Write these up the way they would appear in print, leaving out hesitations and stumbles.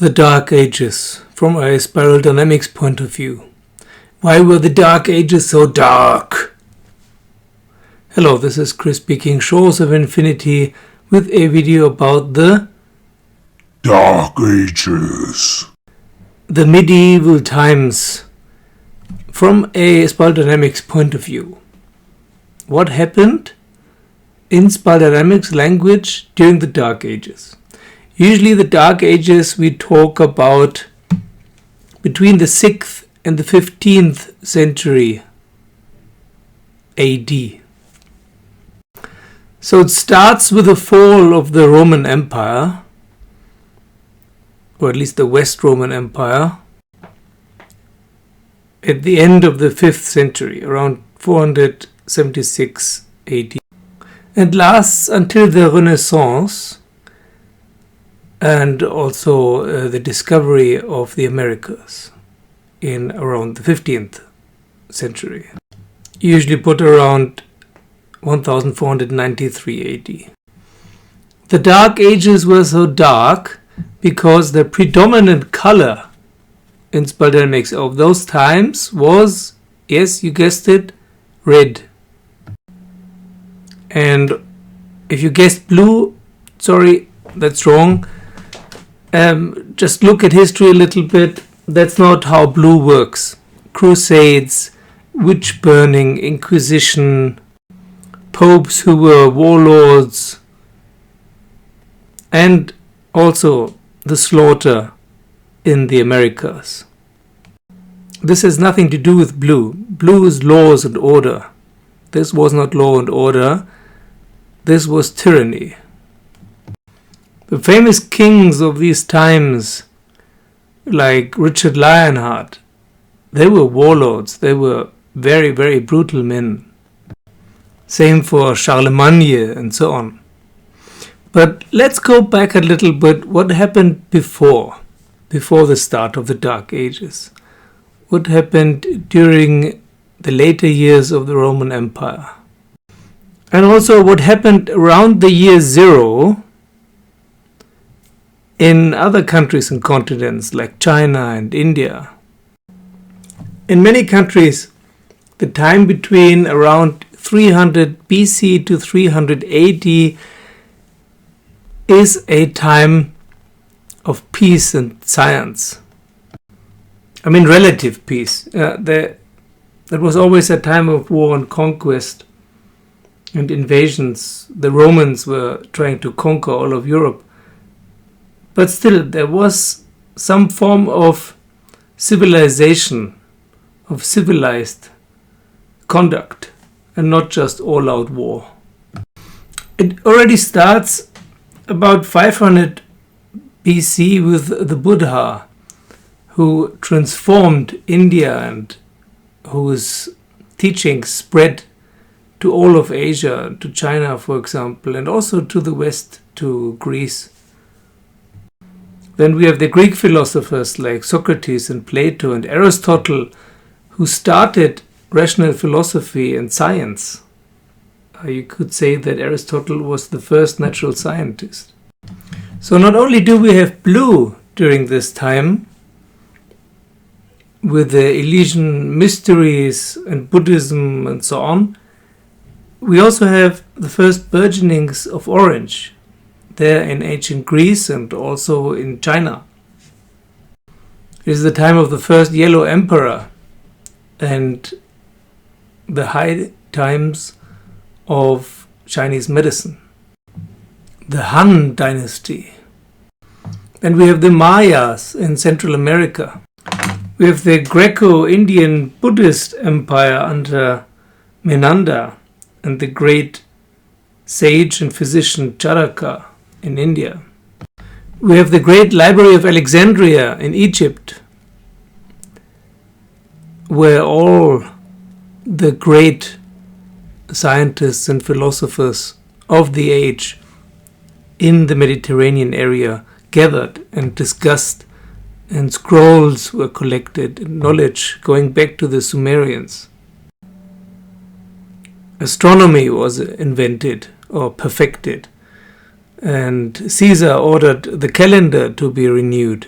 The Dark Ages, from a spiral dynamics point of view. Why were the Dark Ages so dark? Hello, this is Chris speaking, Shores of Infinity, with a video about the Dark Ages. The medieval times, from a spiral dynamics point of view. What happened in spiral dynamics language during the Dark Ages? Usually the Dark Ages we talk about between the 6th and the 15th century AD. So it starts with the fall of the Roman Empire, or at least the West Roman Empire, at the end of the 5th century, around 476 AD, and lasts until the Renaissance, and also the discovery of the Americas in around the 15th century. Usually put around 1493 AD. The Dark Ages were so dark because the predominant color in spiral dynamics of those times was, yes, you guessed it, red. And if you guessed blue, sorry, that's wrong. Just look at history a little bit. That's not how blue works. Crusades, witch burning, Inquisition, popes who were warlords, and also the slaughter in the Americas. This has nothing to do with blue. Blue is laws and order. This was not law and order. This was tyranny. The famous kings of these times, like Richard Lionheart, they were warlords. They were very, very brutal men. Same for Charlemagne and so on. But let's go back a little bit. What happened before the start of the Dark Ages? What happened during the later years of the Roman Empire? And also what happened around the year 0 in other countries and continents like China and India. In many countries, the time between around 300 BC to 300 AD is a time of peace and science. I mean relative peace. That was always a time of war and conquest and invasions. The Romans were trying to conquer all of Europe. But still, there was some form of civilization, of civilized conduct, and not just all-out war. It already starts about 500 BC with the Buddha, who transformed India and whose teachings spread to all of Asia, to China, for example, and also to the West, to Greece. Then we have the Greek philosophers like Socrates and Plato and Aristotle, who started rational philosophy and science. You could say that Aristotle was the first natural scientist. So not only do we have blue during this time, with the Eleusinian mysteries and Buddhism and so on, we also have the first burgeonings of orange there in ancient Greece and also in China. It is the time of the first yellow emperor and the high times of Chinese medicine. The Han dynasty. Then we have the Mayas in Central America. We have the Greco-Indian Buddhist empire under Menanda and the great sage and physician Charaka in India. We have the great library of Alexandria in Egypt, where all the great scientists and philosophers of the age in the Mediterranean area gathered and discussed, and scrolls were collected, knowledge going back to the Sumerians. Astronomy was invented or perfected, and Caesar ordered the calendar to be renewed.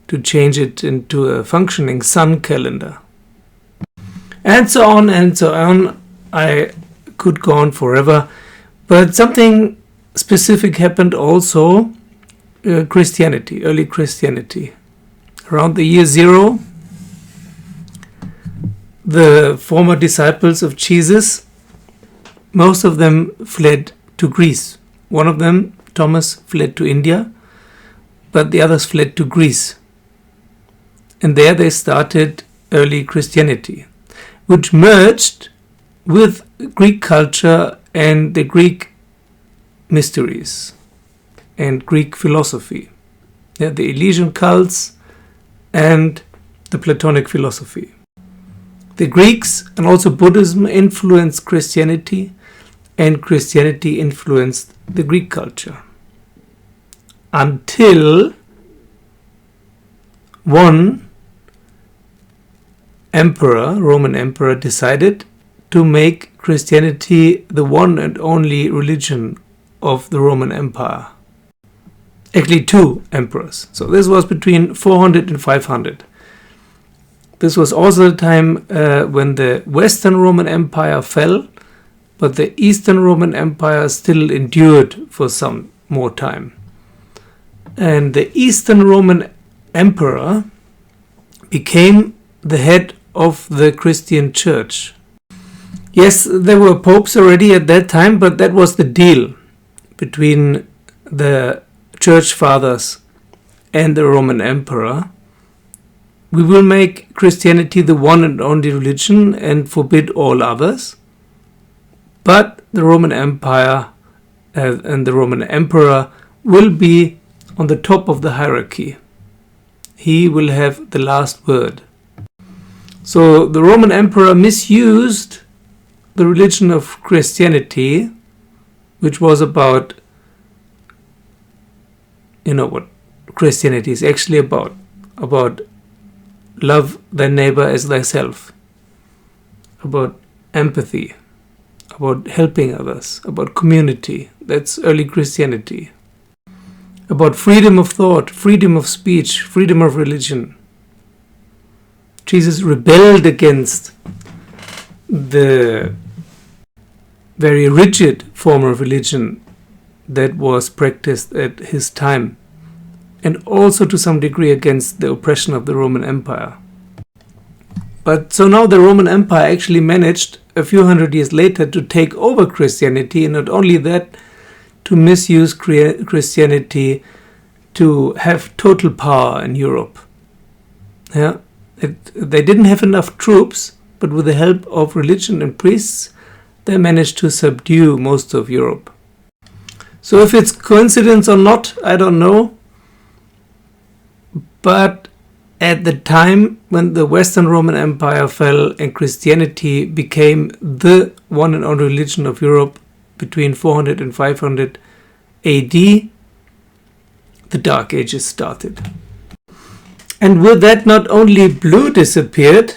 to change it into a functioning sun calendar. And so on and so on. I could go on forever. But something specific happened also. Christianity, early Christianity. Around the year 0, the former disciples of Jesus, most of them fled to Greece. One of them, Thomas, fled to India, but the others fled to Greece. And there they started early Christianity, which merged with Greek culture and the Greek mysteries and Greek philosophy. The Eleusinian cults and the Platonic philosophy. The Greeks and also Buddhism influenced Christianity, and Christianity influenced the Greek culture. Until one emperor, Roman emperor, decided to make Christianity the one and only religion of the Roman Empire. Actually, two emperors. So this was between 400 and 500. This was also the time when the Western Roman Empire fell, but the Eastern Roman Empire still endured for some more time. And the Eastern Roman Emperor became the head of the Christian Church. Yes, there were popes already at that time, but that was the deal between the Church Fathers and the Roman Emperor. We will make Christianity the one and only religion and forbid all others. But the Roman Empire and the Roman Emperor will be on the top of the hierarchy. He will have the last word. So the Roman Emperor misused the religion of Christianity, which was about, what Christianity is actually about love thy neighbor as thyself, about empathy, about helping others, about community. That's early Christianity. About freedom of thought, freedom of speech, freedom of religion. Jesus rebelled against the very rigid form of religion that was practiced at his time, and also to some degree against the oppression of the Roman Empire. But so now the Roman Empire actually managed a few hundred years later to take over Christianity, and not only that, to misuse Christianity to have total power in Europe. They didn't have enough troops, but with the help of religion and priests, they managed to subdue most of Europe. So if it's coincidence or not, I don't know. But at the time when the Western Roman Empire fell and Christianity became the one and only religion of Europe between 400 and 500 AD, the Dark Ages started. And with that, not only blue disappeared,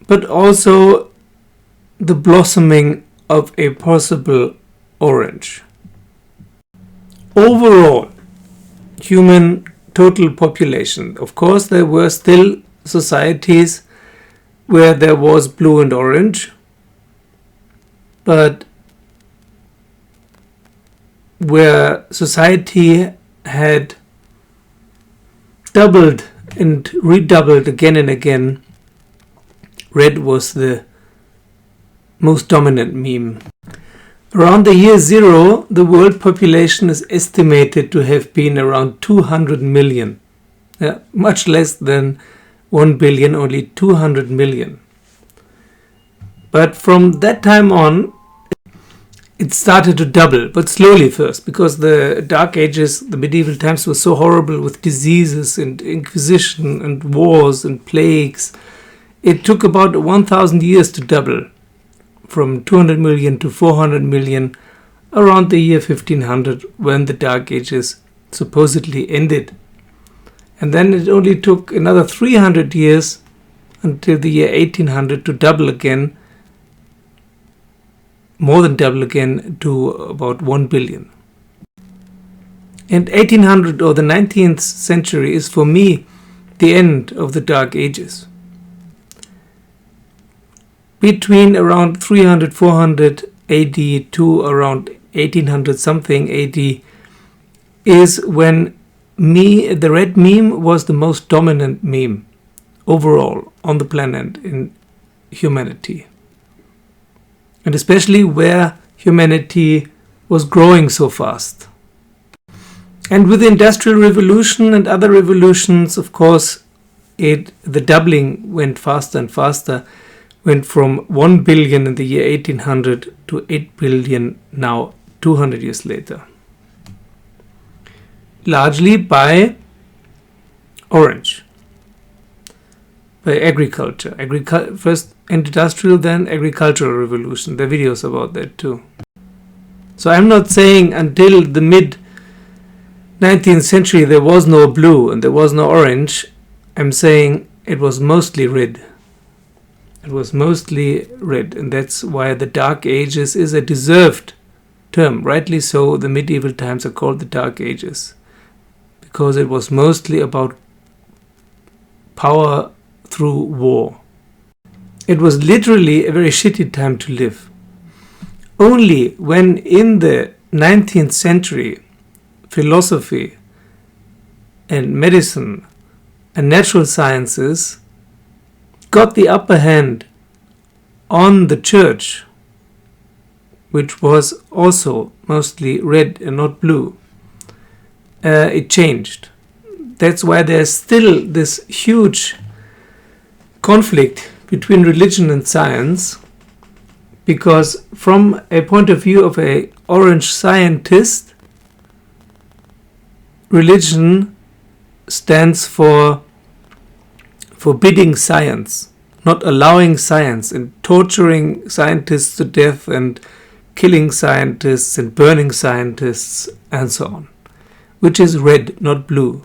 but also the blossoming of a possible orange. Overall, human total population. Of course, there were still societies where there was blue and orange, but where society had doubled and redoubled again and again, red was the most dominant meme. Around the year 0, the world population is estimated to have been around 200 million. Much less than 1 billion, only 200 million. But from that time on, it started to double, but slowly first, because the Dark Ages, the medieval times, were so horrible with diseases and inquisition and wars and plagues. It took about 1,000 years to double, from 200 million to 400 million, around the year 1500, when the Dark Ages supposedly ended. And then it only took another 300 years until the year 1800 to double again, more than double again, to about 1 billion. And 1800, or the 19th century, is for me the end of the Dark Ages. Between around 300, 400 AD to around 1800 something AD is when the red meme was the most dominant meme overall on the planet in humanity. And especially where humanity was growing so fast. And with the Industrial Revolution and other revolutions, of course, the doubling went faster and faster, went from 1 billion in the year 1800 to 8 billion now, 200 years later. Largely by orange, by agriculture. First industrial, then agricultural revolution. There are videos about that too. So I'm not saying until the mid 19th century there was no blue and there was no orange. I'm saying it was mostly red. It was mostly red, and that's why the Dark Ages is a deserved term. Rightly so, the medieval times are called the Dark Ages, because it was mostly about power through war. It was literally a very shitty time to live. Only when in the 19th century philosophy and medicine and natural sciences got the upper hand on the church, which was also mostly red and not blue, it changed. That's why there's still this huge conflict between religion and science, because from a point of view of an orange scientist, religion stands for forbidding science, not allowing science, and torturing scientists to death and killing scientists and burning scientists and so on, which is red, not blue.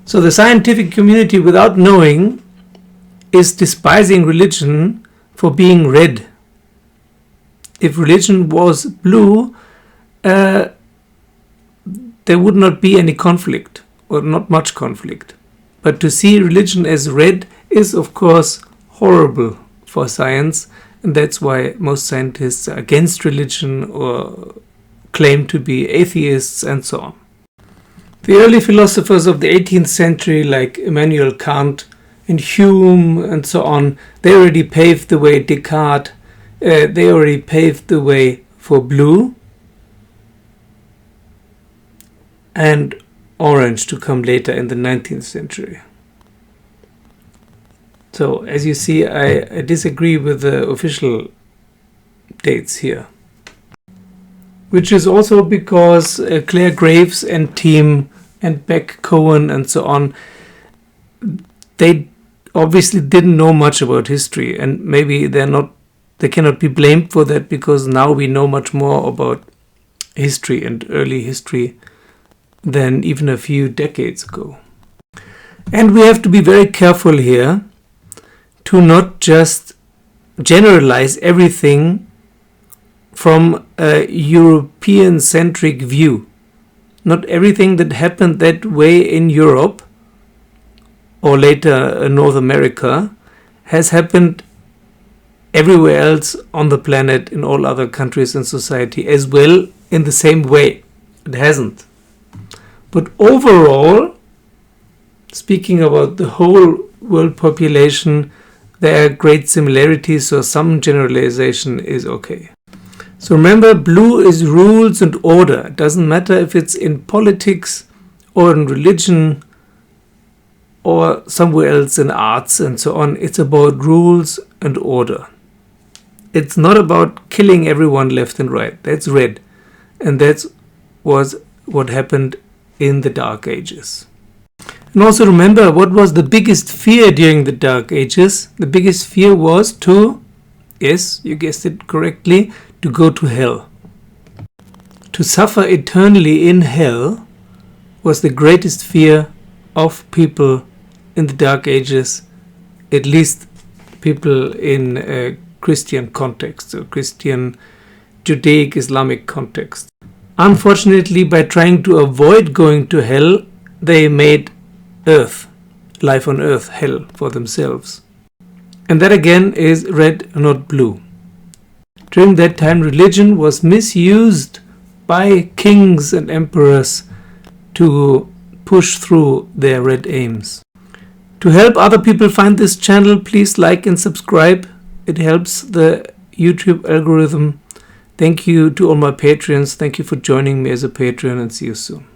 So the scientific community, without knowing, is despising religion for being red. If religion was blue, there would not be any conflict, or not much conflict. But to see religion as red is, of course, horrible for science, and that's why most scientists are against religion or claim to be atheists and so on. The early philosophers of the 18th century, like Immanuel Kant and Hume and so on, they already paved the way. Descartes, they already paved the way for blue and orange to come later in the 19th century. So, as you see, I disagree with the official dates here. Which is also because Claire Graves and team and Beck Cohen and so on, they obviously didn't know much about history, and maybe they cannot be blamed for that, because now we know much more about history and early history than even a few decades ago. And we have to be very careful here to not just generalize everything from a European-centric view. Not everything that happened that way in Europe or later North America has happened everywhere else on the planet, in all other countries and society as well, in the same way. It hasn't. But overall, speaking about the whole world population, there are great similarities, so some generalization is okay. So remember, blue is rules and order. It doesn't matter if it's in politics or in religion or somewhere else in arts and so on. It's about rules and order. It's not about killing everyone left and right. That's red. And that was what happened in the Dark Ages. And also remember, what was the biggest fear during the Dark Ages? The biggest fear was to, yes, you guessed it correctly, to go to hell. To suffer eternally in hell was the greatest fear of people in the Dark Ages, at least people in a Christian context, or Christian Judaic Islamic context. Unfortunately, by trying to avoid going to hell, they made earth life on earth hell for themselves. And that again is red, not blue. During that time, religion was misused by kings and emperors to push through their red aims. To help other people find this channel, please like and subscribe. It helps the YouTube algorithm. Thank you to all my patrons. Thank you for joining me as a patron, and see you soon.